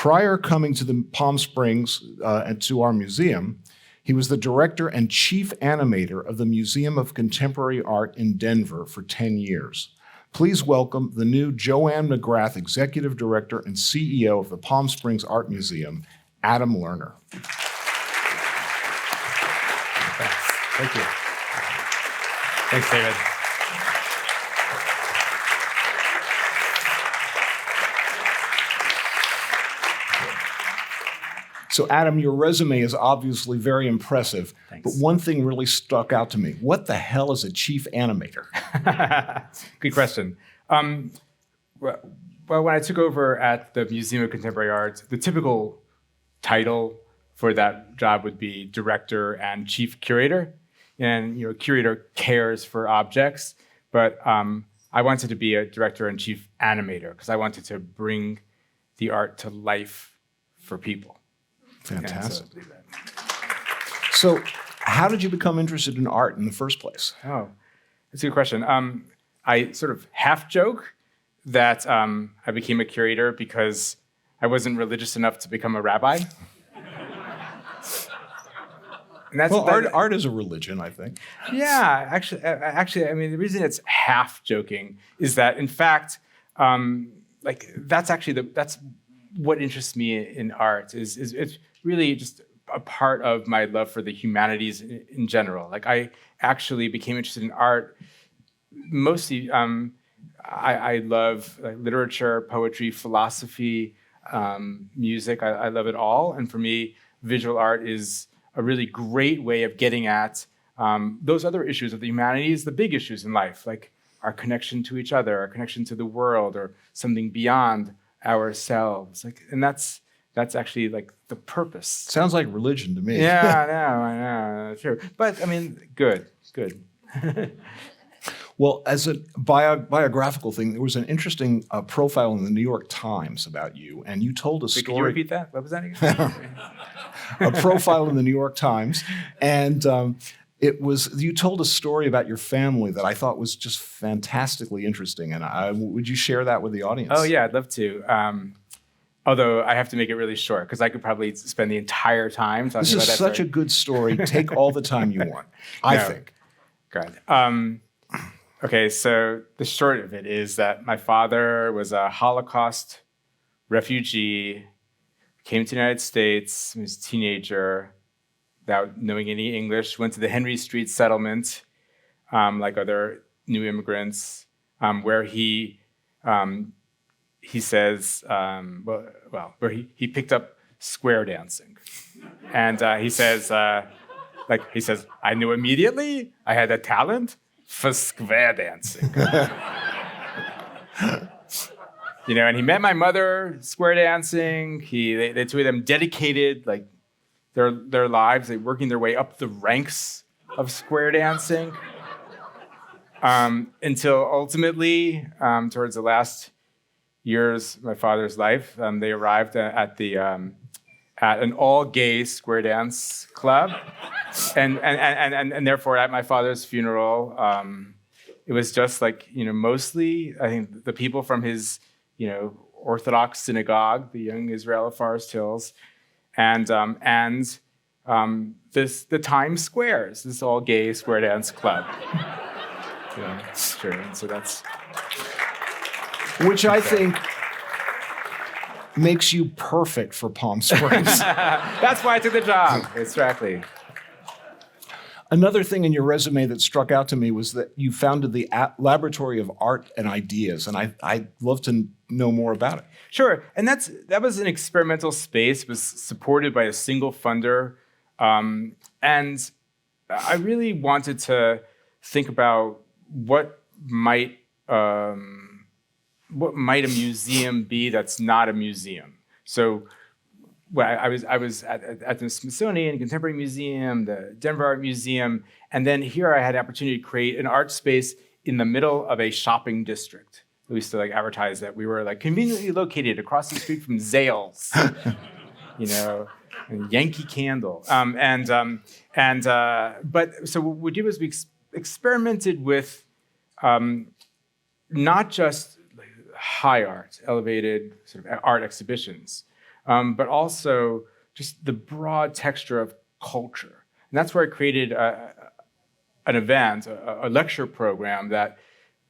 Prior coming to the Palm Springs and to our museum, he was the director and chief animator of the Museum of Contemporary Art in Denver for 10 years. Please welcome the new JoAnn McGrath Executive Director and CEO of the Palm Springs Art Museum, Adam Lerner. Thank you. Thanks, David. So Adam, your resume is obviously very impressive, Thanks. but one thing really stuck out to me. What the hell is a chief animator? Good question. Well, when I took over at the Museum of Contemporary Art, the typical title for that job would be director and chief curator. And curator cares for objects, but I wanted to be a director and chief animator because I wanted to bring the art to life for people. Fantastic. So how did you become interested in art in the first place? Oh, that's a good question. I sort of half joke that I became a curator because I wasn't religious enough to become a rabbi. And art is a religion, I think. Yeah, actually, I mean, the reason it's half joking is that, in fact, that's what interests me in art. Is it's really just a part of my love for the humanities in general. Like, I actually became interested in art mostly. I love literature, poetry, philosophy, music. I love it all, and for me, visual art is a really great way of getting at those other issues of the humanities, the big issues in life, like our connection to each other, our connection to the world, or something beyond ourselves. And that's actually like the purpose. Sounds like religion to me. Yeah, I know, true. But I mean, good. Well, as a biographical thing, there was an interesting profile in the New York Times about you, and you told a story. Could you repeat that? What was that again? A profile in the New York Times, and you told a story about your family that I thought was just fantastically interesting, and would you share that with the audience? Oh yeah, I'd love to. Although I have to make it really short because I could probably spend the entire time talking about that. This is such a good story. Take all the time you want, I think. Good. Okay, so the short of it is that my father was a Holocaust refugee, came to the United States, he was a teenager, without knowing any English, went to the Henry Street settlement, like other new immigrants, where he says, where he picked up square dancing. And he says, I knew immediately I had a talent for square dancing. And he met my mother square dancing. The two of them dedicated like their lives, working their way up the ranks of square dancing until ultimately, towards the last years of my father's life, they arrived at an all-gay square dance club, and therefore at my father's funeral, it was just like mostly I think the people from his Orthodox synagogue, the Young Israel of Forest Hills, and the Times Squares, this all-gay square dance club. Sure. And so that's which I think makes you perfect for Palm Springs. That's why I took the job. Exactly. Another thing in your resume that struck out to me was that you founded the Laboratory of Art and Ideas, and I'd love to know more about it. Sure, and that was an experimental space. It was supported by a single funder, and I really wanted to think about what might a museum be that's not a museum. So I was at the Smithsonian Contemporary Museum, the Denver Art Museum, and then here I had the opportunity to create an art space in the middle of a shopping district. We used to advertise that we were conveniently located across the street from Zales, and Yankee Candle. But so what we did was we experimented with not just high art, elevated sort of art exhibitions, but also just the broad texture of culture. And that's where I created an event, a lecture program that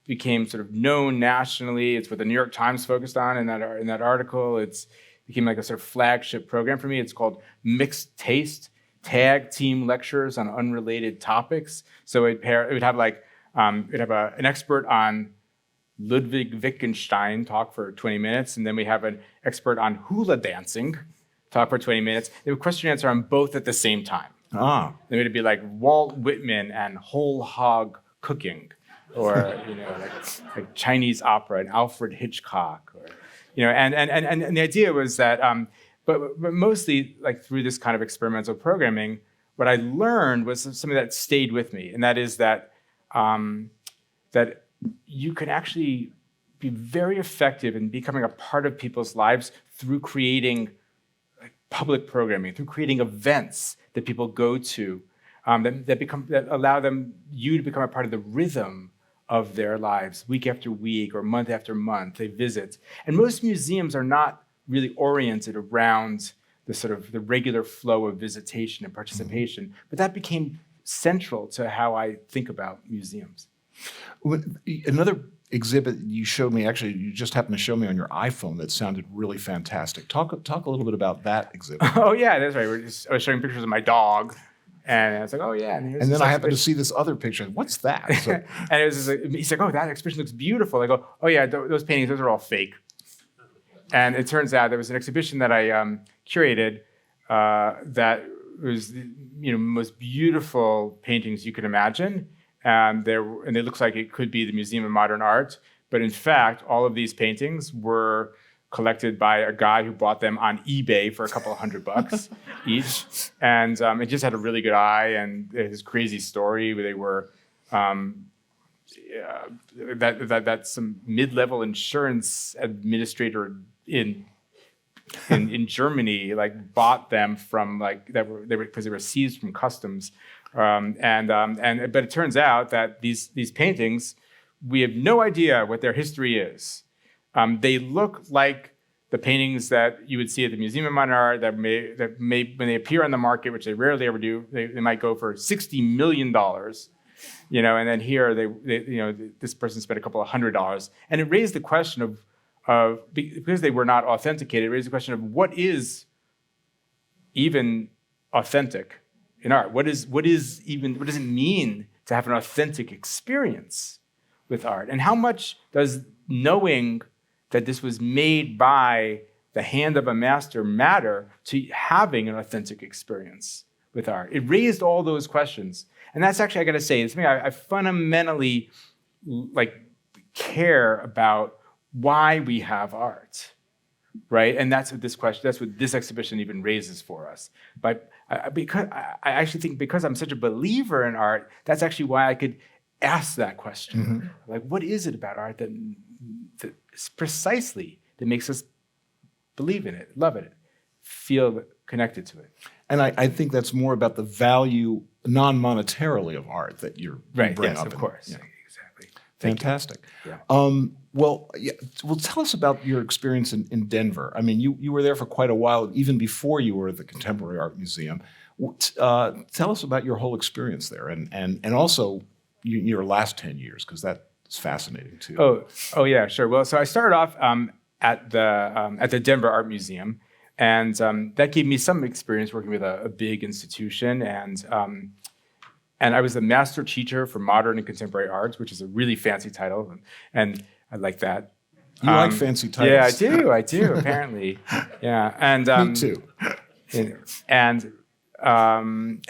became sort of known nationally. It's what the New York Times focused on in that article. It's became like a sort of flagship program for me. It's called Mixed Taste Tag Team Lectures on Unrelated Topics. So it would have like an expert on Ludwig Wittgenstein talk for 20 minutes, and then we have an expert on hula dancing talk for 20 minutes. They would question and answer on both at the same time. Ah. Then it would be like Walt Whitman and whole hog cooking, or like Chinese opera and Alfred Hitchcock, or and the idea was that, but mostly like through this kind of experimental programming, what I learned was something that stayed with me, and that is that that you can actually be very effective in becoming a part of people's lives through creating public programming, through creating events that people go to, that allow you to become a part of the rhythm of their lives, week after week or month after month. They visit, and most museums are not really oriented around the regular flow of visitation and participation. But that became central to how I think about museums. Another exhibit you showed me, actually, you just happened to show me on your iPhone that sounded really fantastic. Talk a little bit about that exhibit. Oh yeah, that's right. I was showing pictures of my dog, and I was like, oh yeah. And then I happened to see this other picture. What's that? So, and it was he's like, oh, that exhibition looks beautiful. I go, oh yeah, those paintings, those are all fake. And it turns out there was an exhibition that I curated that was most beautiful paintings you could imagine. And it looks like it could be the Museum of Modern Art, but in fact, all of these paintings were collected by a guy who bought them on eBay for a couple of $100 each, and it just had a really good eye and his crazy story. They were that some mid-level insurance administrator in Germany bought them from because they were seized from customs. But it turns out that these paintings, we have no idea what their history is. They look like the paintings that you would see at the Museum of Modern Art that may when they appear on the market, which they rarely ever do, they might go for $60 million, and then here this person spent a couple of $100, and it raised the question of because they were not authenticated, it raised the question of what is even authentic in art. What does it mean to have an authentic experience with art? And how much does knowing that this was made by the hand of a master matter to having an authentic experience with art? It raised all those questions. And that's actually, I gotta say, it's something I fundamentally care about why we have art, right? And that's what this exhibition even raises for us. But because I actually think because I'm such a believer in art, that's actually why I could ask that question. Mm-hmm. What is it about art that precisely that makes us believe in it, love it, feel connected to it? And I think that's more about the value non-monetarily of art that you bring yes, up. Of course. Yeah. Exactly. Fantastic. Yeah. Well, tell us about your experience in Denver. I mean, you were there for quite a while, even before you were at the Contemporary Art Museum. Tell us about your whole experience there, and also your last 10 years, because that's fascinating too. Oh yeah, sure. Well, so I started off at the Denver Art Museum, and that gave me some experience working with a big institution, and I was the master teacher for modern and contemporary arts, which is a really fancy title, and I like that. You like fancy titles? Yeah, I do. Apparently, yeah. And me too. And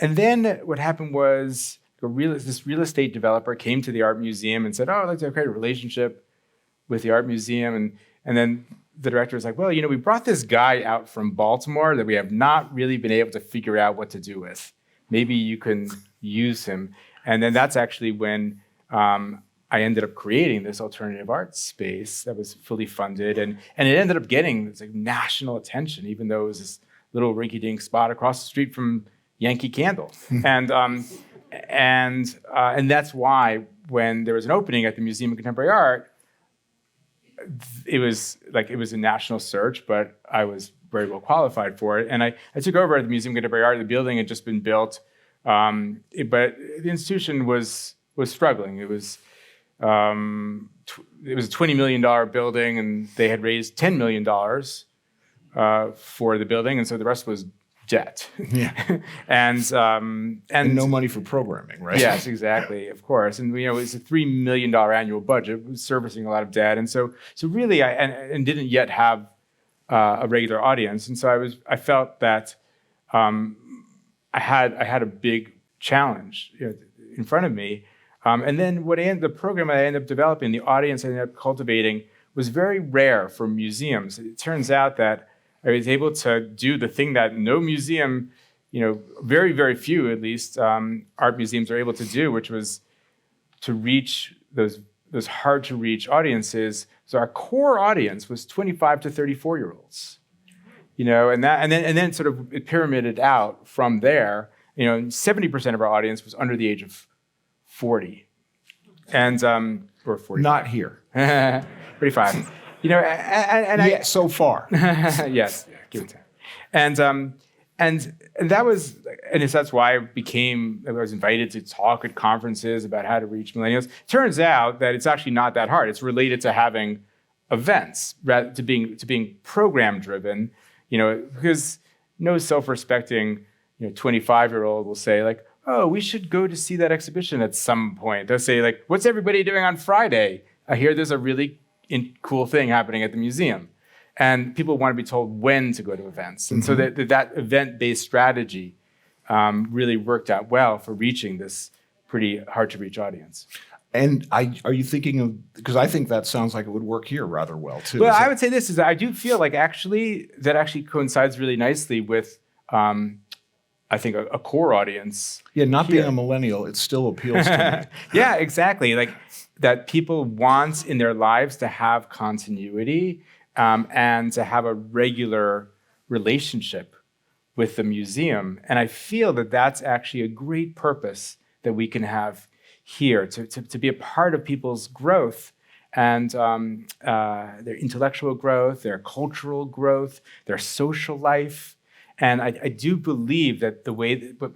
then what happened was this real estate developer came to the art museum and said, "Oh, I'd like to create a relationship with the art museum." And then the director was like, "Well, we brought this guy out from Baltimore that we have not really been able to figure out what to do with. Maybe you can use him." And then that's actually when I ended up creating this alternative art space that was fully funded, and it ended up getting this national attention, even though it was this little rinky-dink spot across the street from Yankee Candle. And that's why when there was an opening at the Museum of Contemporary Art, it was a national search, but I was very well qualified for it. And I took over at the Museum of Contemporary Art. The building had just been built, but the institution was struggling. It was a $20 million building, and they had raised $10 million for the building, and so the rest was debt. Yeah. and no money for programming, right? Yes, exactly, of course. And it was a $3 million annual budget, it was servicing a lot of debt, and so really, I didn't yet have a regular audience, and so I felt that I had a big challenge in front of me. And then the program I ended up developing, the audience I ended up cultivating, was very rare for museums. It turns out that I was able to do the thing that no museum, very, very few at least, art museums are able to do, which was to reach those hard to reach audiences. So our core audience was 25 to 34-year-olds, and then sort of it pyramided out from there. 70% of our audience was under the age of 40, and or 40. Not here. 45. So far. Yes, give it time. And that was, and that's why I was invited to talk at conferences about how to reach millennials. Turns out that it's actually not that hard. It's related to having events, rather to being program driven. Because no self-respecting 25-year-old will say like, oh, we should go to see that exhibition at some point. They'll say like, what's everybody doing on Friday? I hear there's a really cool thing happening at the museum. And people want to be told when to go to events. And so that event-based strategy really worked out well for reaching this pretty hard-to-reach audience. And are you thinking of, because I think that sounds like it would work here rather well, too. Well, I would say this, is I do feel like that actually coincides really nicely with, I think, a core audience. Yeah, not being a millennial, it still appeals to me. Yeah, exactly. Like that people want in their lives to have continuity and to have a regular relationship with the museum. And I feel that that's actually a great purpose that we can have here, to be a part of people's growth and their intellectual growth, their cultural growth, their social life. And I do believe that the way that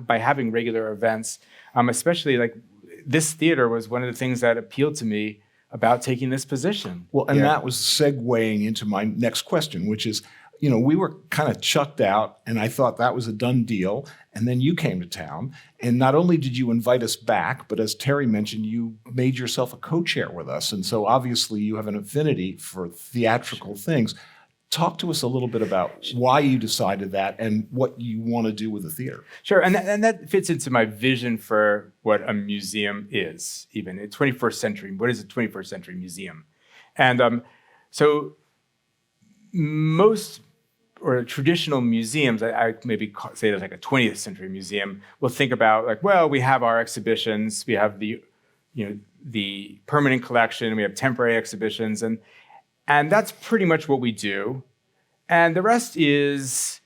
by having regular events, especially like this theater was one of the things that appealed to me about taking this position. Well, and that was segueing into my next question, which is, we were kind of chucked out, and I thought that was a done deal. And then you came to town, and not only did you invite us back, but as Terry mentioned, you made yourself a co-chair with us. And so obviously you have an affinity for theatrical things. Talk to us a little bit about why you decided that and what you want to do with the theater. Sure, and that fits into my vision for what a museum is, even in 21st century. What is a 21st century museum? And so most or traditional museums, I maybe say it's like a 20th century museum, will think about like, well, we have our exhibitions, we have the permanent collection, we have temporary exhibitions, and that's pretty much what we do. And the rest is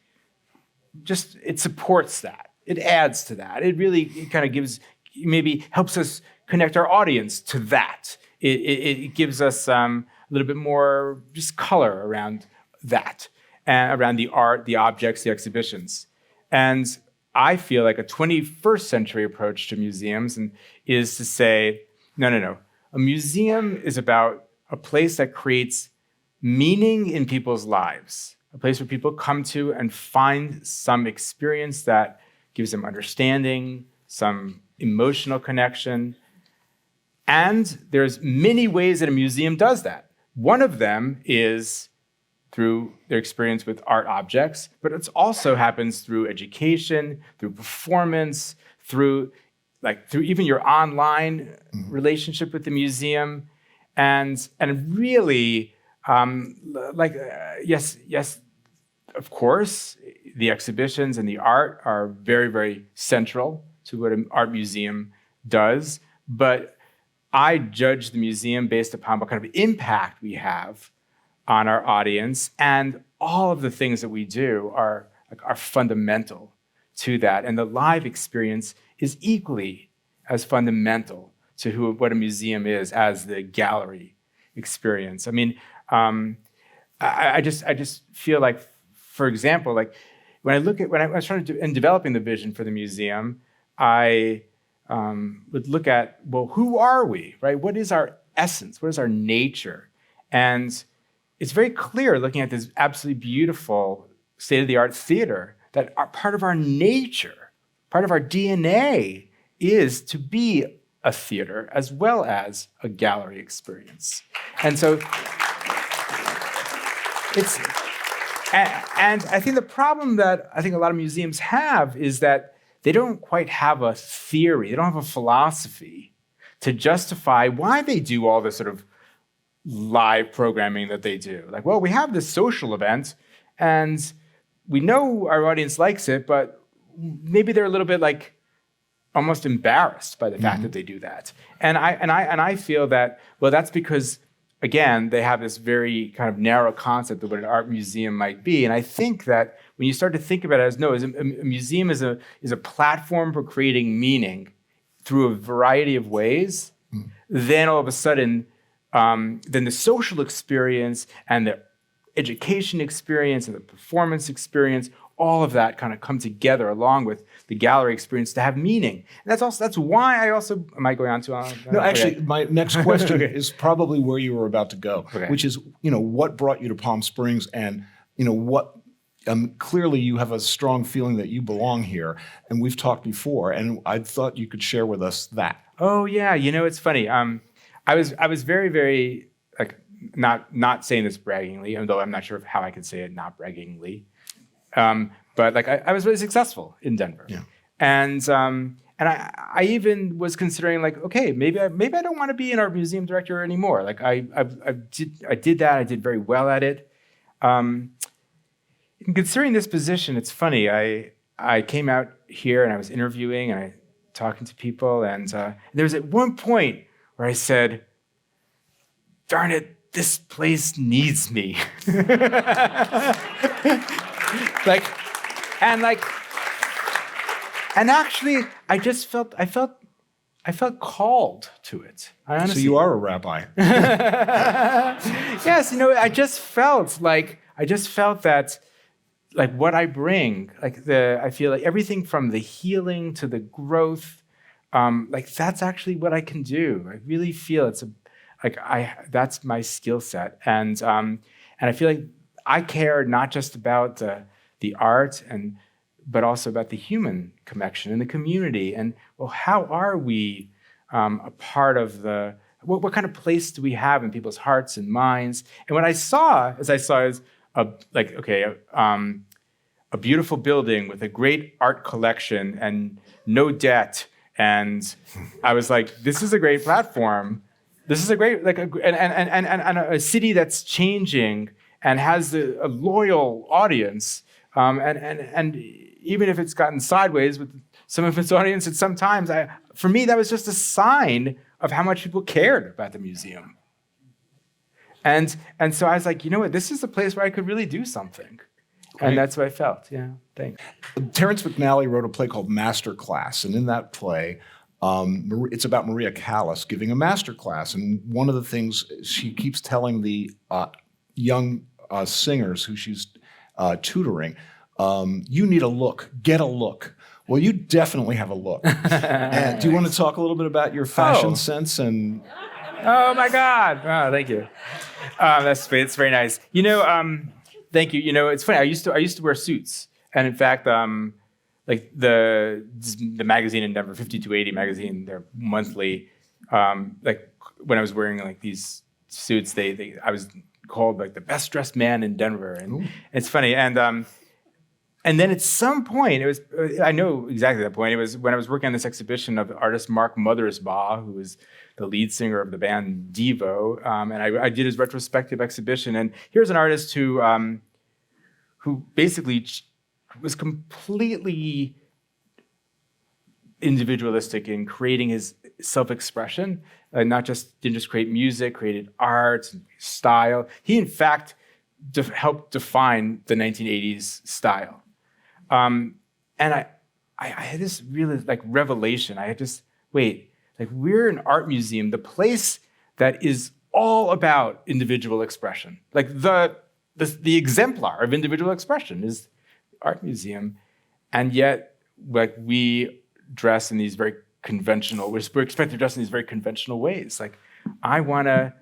just, it supports that. It adds to that. It kind of gives, maybe helps us connect our audience to that. It gives us a little bit more just color around that, and around the art, the objects, the exhibitions. And I feel like a 21st century approach to museums is to say, no. A museum is about a place that creates meaning in people's lives, a place where people come to and find some experience that gives them understanding, some emotional connection. And there's many ways that a museum does that. One of them is through their experience with art objects, but it also happens through education, through performance, through even your online relationship with the museum. And really, yes, of course, the exhibitions and the art are very, very central to what an art museum does. But I judge the museum based upon what kind of impact we have on our audience, and all of the things that we do are fundamental to that. And the live experience is equally as fundamental to what a museum is as the gallery experience. I mean, I just feel like for example, like when I was trying to in developing the vision for the museum, I would look at, well, who are we, right? What is our essence? What is our nature? And it's very clear looking at this absolutely beautiful state-of-the-art theater that part of our nature, part of our DNA is to be a theater as well as a gallery experience. And so it's, and I think the problem that I think a lot of museums have is that they don't quite have a theory, they don't have a philosophy to justify why they do all this sort of live programming that they do. Like, well, we have this social event and we know our audience likes it, but maybe they're a little bit like almost embarrassed by the fact that they do that. And I feel that, well, that's because, again, they have this very kind of narrow concept of what an art museum might be. And I think that when you start to think about it as, no, as a museum is a platform for creating meaning through a variety of ways, then all of a sudden, then the social experience and the education experience and the performance experience, all of that kind of come together along with the gallery experience to have meaning. And that's why I also, am I going on too long? No, actually, my next question is probably where you were about to go, which is, what brought you to Palm Springs and, what, clearly you have a strong feeling that you belong here, and we've talked before, and I thought you could share with us that. Oh yeah, it's funny. I was very, very, like, not saying this braggingly, although I'm not sure how I could say it not braggingly. But like I was really successful in Denver, and I even was considering like, okay, maybe I don't want to be an art museum director anymore. Like I did that. I did very well at it. In considering this position, it's funny. I came out here and I was interviewing and I talking to people, and there was at one point where I said, "Darn it, this place needs me." And actually, I felt called to it. So you are a rabbi. Yes, I just felt that, like what I bring, I feel like everything from the healing to the growth, like that's actually what I can do. I really feel that's my skill set, and I feel like I care not just about the art but also about the human connection and the community. And well, how are we a part of what kind of place do we have in people's hearts and minds? And what I saw is a beautiful building with a great art collection and no debt. And I was like, this is a great platform. This is a great, and a city that's changing and has a loyal audience. And even if it's gotten sideways with some of its audience at some times, for me, that was just a sign of how much people cared about the museum. And so I was like, you know what, this is a place where I could really do something. Right. And that's what I felt. Yeah, thanks. Terrence McNally wrote a play called Master Class, and in that play, it's about Maria Callas giving a master class. And one of the things she keeps telling the young singers who she's tutoring, you need a look, get a look. Well, you definitely have a look. And do you want to talk a little bit about your fashion sense? And oh my God! Oh, thank you. That's great. It's very nice. Thank you. It's funny. I used to wear suits, and in fact, like the magazine in Denver, 5280 magazine, they're monthly. Like when I was wearing like these suits, I was called like the best dressed man in Denver, and it's funny. And then at some point, I know exactly that point. It was when I was working on this exhibition of artist Mark Mothersbaugh, who was the lead singer of the band Devo, and I did his retrospective exhibition. And here's an artist who basically was completely individualistic in creating his self-expression. Didn't just create music, created art, and style. He, in fact, helped define the 1980s style. And I had this really revelation. I had just, we're an art museum, the place that is all about individual expression. Like the the exemplar of individual expression is art museum, and yet like we dress in these very conventional. We're expected to dress in these very conventional ways. Like I want to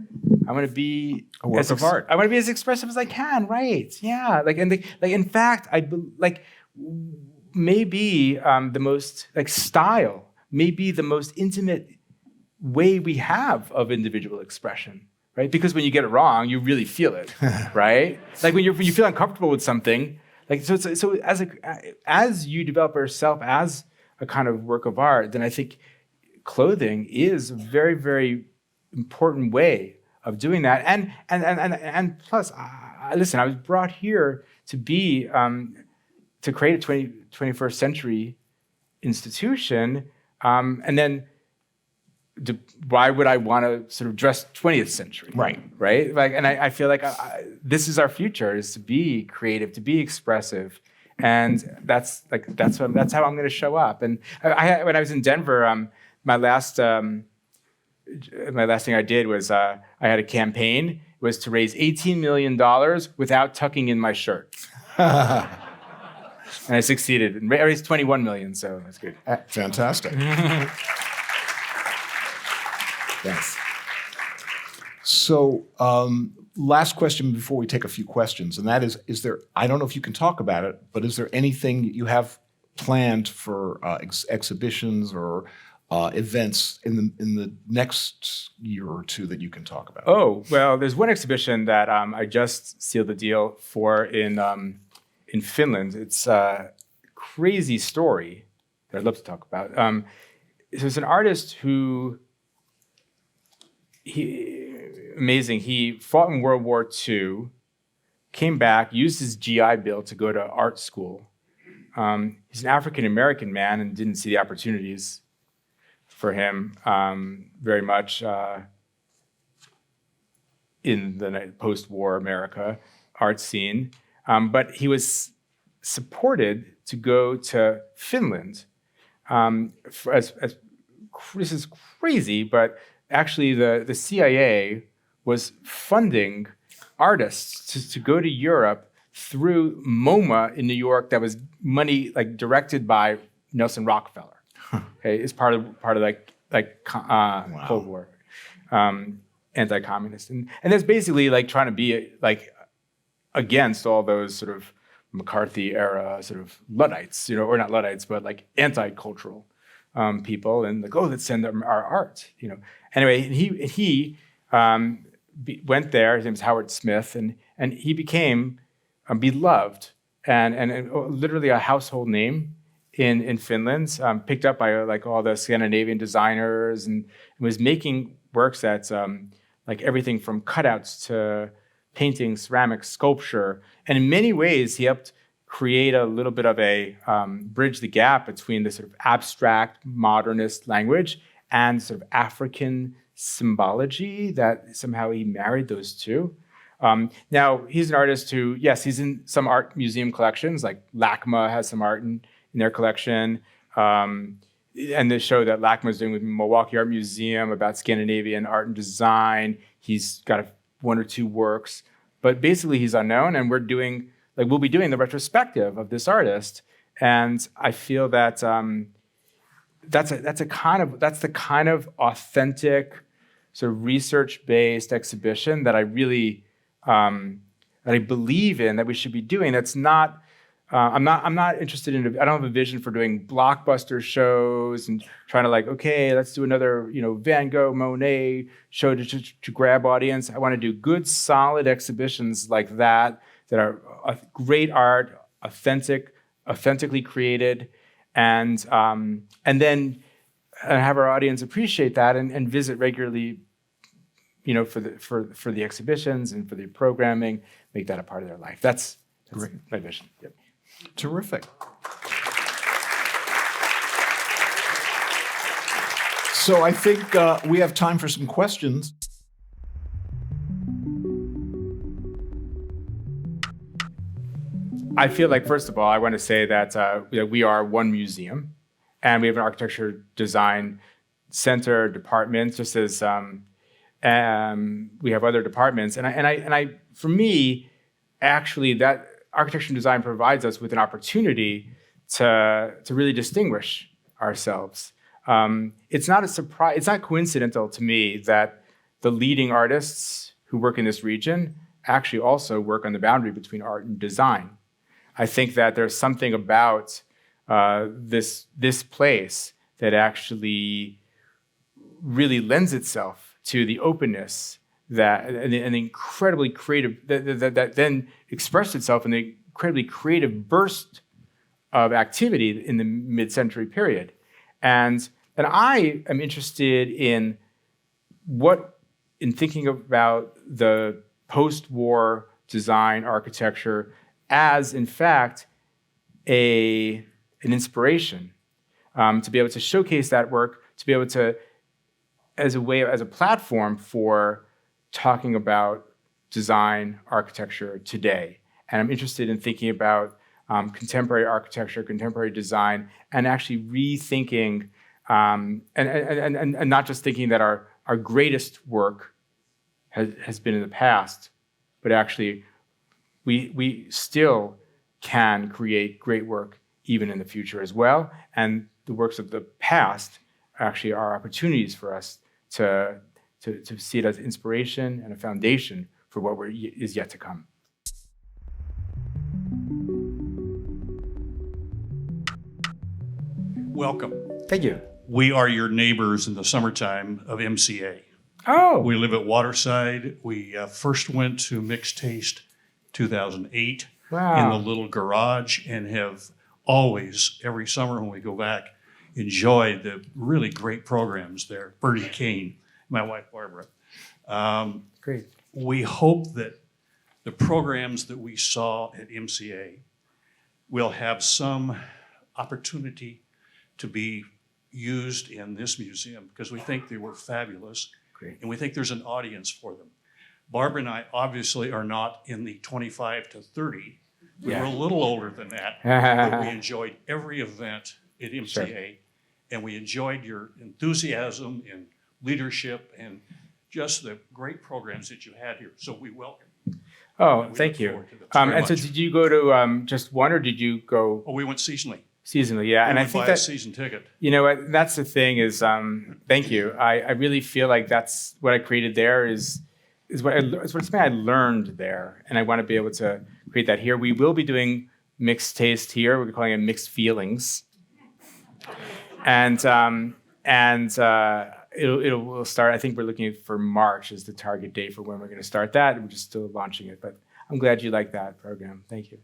be A work of art. I want to be as expressive as I can. Right? Yeah. Like in fact, maybe the most style may be the most intimate way we have of individual expression, right? Because when you get it wrong, you really feel it, right? Like when you feel uncomfortable with something, like so as you develop yourself as a kind of work of art, then I think clothing is a very, very important way of doing that. And plus, listen, I was brought here to be to create a 21st century institution, and then why would I want to sort of dress 20th century? Right. Like, and I feel like this is our future: is to be creative, to be expressive, and that's how I'm going to show up. And when I was in Denver, my last thing I did was I had a campaign. It was to raise $18 million without tucking in my shirt. And I succeeded. I raised $21 million, so that's good. Fantastic. Thanks. So, last question before we take a few questions, and that is there, I don't know if you can talk about it, but is there anything you have planned for exhibitions or events in the next year or two that you can talk about? Oh, well, there's one exhibition that I just sealed the deal for in Finland. It's a crazy story that I'd love to talk about. There's an artist who, amazing. He fought in World War II, came back, used his GI Bill to go to art school. He's an African-American man and didn't see the opportunities for him very much in the post-war America art scene. But he was supported to go to Finland. This is crazy, but actually the CIA was funding artists to go to Europe through MoMA in New York. That was money directed by Nelson Rockefeller. Okay, it's part of Wow. Cold War, anti-communist, and that's basically trying to be against all those sort of McCarthy era sort of Luddites, or not Luddites, but anti-cultural people, and let's send them our art, Anyway, he went there. His name is Howard Smith, and he became beloved and literally a household name in Finland, picked up by all the Scandinavian designers, and was making works that's everything from cutouts to painting, ceramics, sculpture, and in many ways he helped create a little bit of a bridge the gap between the sort of abstract modernist language and sort of African symbology, that somehow he married those two. Now, he's an artist who, yes, he's in some art museum collections, like LACMA has some art in their collection. And the show that LACMA is doing with Milwaukee Art Museum about Scandinavian art and design, he's got one or two works. But basically, he's unknown, and we'll be doing the retrospective of this artist. And I feel that that's the kind of authentic, sort of research-based exhibition that I really that I believe in, that we should be doing. That's not. I'm not interested in. I don't have a vision for doing blockbuster shows and trying to okay, let's do another Van Gogh, Monet show to grab audience. I want to do good, solid exhibitions like that are great art, authentically created, and then have our audience appreciate that and visit regularly, for the exhibitions and for the programming, make that a part of their life. That's great. My vision. Yep. Terrific. So I think we have time for some questions. I feel first of all, I want to say that we are one museum, and we have an architecture design center department, just as we have other departments. And I, for me, actually that architecture and design provides us with an opportunity to really distinguish ourselves. It's not a surprise, it's not coincidental to me that the leading artists who work in this region actually also work on the boundary between art and design. I think that there's something about this place that actually really lends itself to the openness that and the incredibly creative that then expressed itself in the incredibly creative burst of activity in the mid-century period. And I am interested in thinking about the post-war design architecture as, in fact, an inspiration to be able to showcase that work, to be able to, as a platform for talking about design architecture today. And I'm interested in thinking about contemporary architecture, contemporary design, and actually rethinking, and not just thinking that our greatest work has been in the past, but actually we still can create great work even in the future as well. And the works of the past actually are opportunities for us to see it as inspiration and a foundation for what is yet to come. Welcome. Thank you. We are your neighbors in the summertime of MCA. Oh. We live at Waterside. We first went to Mixed Taste 2008 Wow. in the little garage and have always, every summer when we go back, enjoyed the really great programs there. Bertie Kane, my wife Barbara. Great. We hope that the programs that we saw at MCA will have some opportunity to be used in this museum because we think they were fabulous. Great. And we think there's an audience for them. Barbara and I obviously are not in the 25 to 30. We were a little older than that, but we enjoyed every event at MCA, Sure. and we enjoyed your enthusiasm and leadership and just the great programs that you had here. So we welcome. Oh, We thank look you. forward to this very And so much. did you go to just one or did you go Oh, we went seasonally. seasonally? Yeah, We and I went think by that a season ticket. you know what, that's the thing is, thank you. I really feel like that's what I created there is something I learned there, and I want to be able to create that here. We will be doing mixed taste here. We're calling it mixed feelings, and we'll start. I think we're looking for March as the target date for when we're going to start that. We're just still launching it, but I'm glad you like that program. Thank you.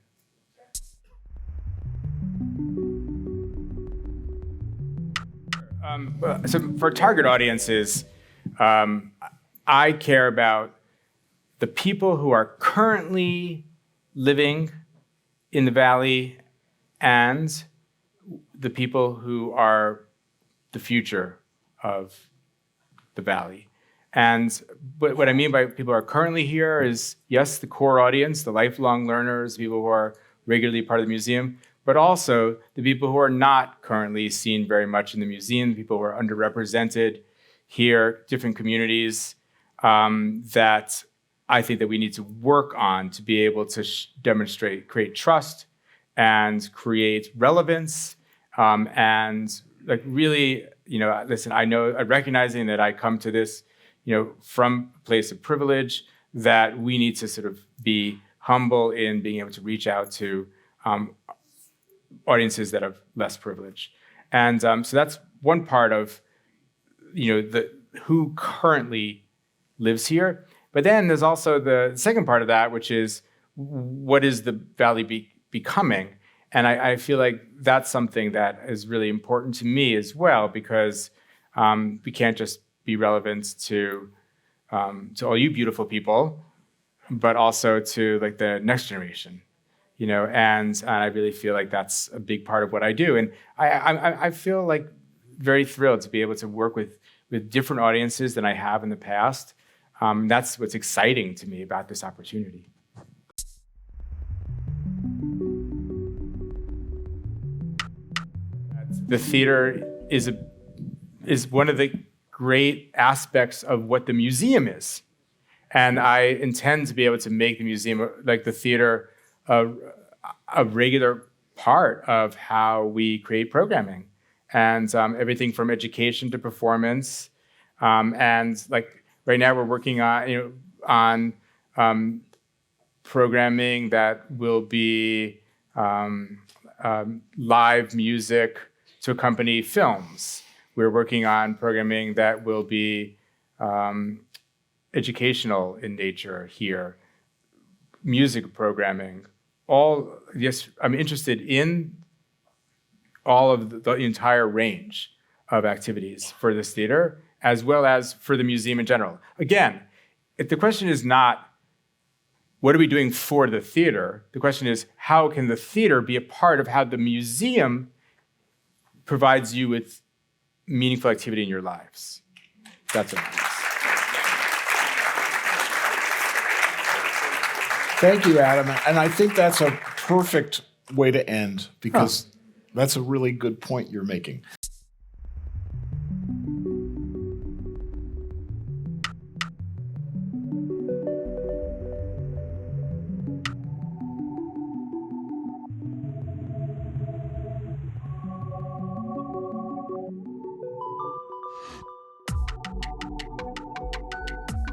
So for target audiences, I care about the people who are currently living in the valley and the people who are the future of the valley. And what I mean by people who are currently here is, yes, the core audience, the lifelong learners, people who are regularly part of the museum, but also the people who are not currently seen very much in the museum, people who are underrepresented here, different communities that I think that we need to work on to be able to demonstrate, create trust and create relevance and like really, listen, recognizing that I come to this, from a place of privilege, that we need to sort of be humble in being able to reach out to audiences that have less privilege. And so that's one part of, who currently lives here. But then there's also the second part of that, which is what is the valley becoming? And I feel like that's something that is really important to me as well, because we can't just be relevant to all you beautiful people, but also to like the next generation, and I really feel like that's a big part of what I do. And I feel like very thrilled to be able to work with different audiences than I have in the past. That's what's exciting to me about this opportunity. The theater is one of the great aspects of what the museum is. And I intend to be able to make the museum, like the theater, a regular part of how we create programming. And everything from education to performance. And like right now we're working on programming that will be live music to accompany films. We're working on programming that will be educational in nature here, music programming. Yes, I'm interested in all of the entire range of activities for this theater, as well as for the museum in general. Again, if the question is not, what are we doing for the theater? The question is, how can the theater be a part of how the museum provides you with meaningful activity in your lives? That's what it is. Thank you, Adam. And I think that's a perfect way to end because that's a really good point you're making.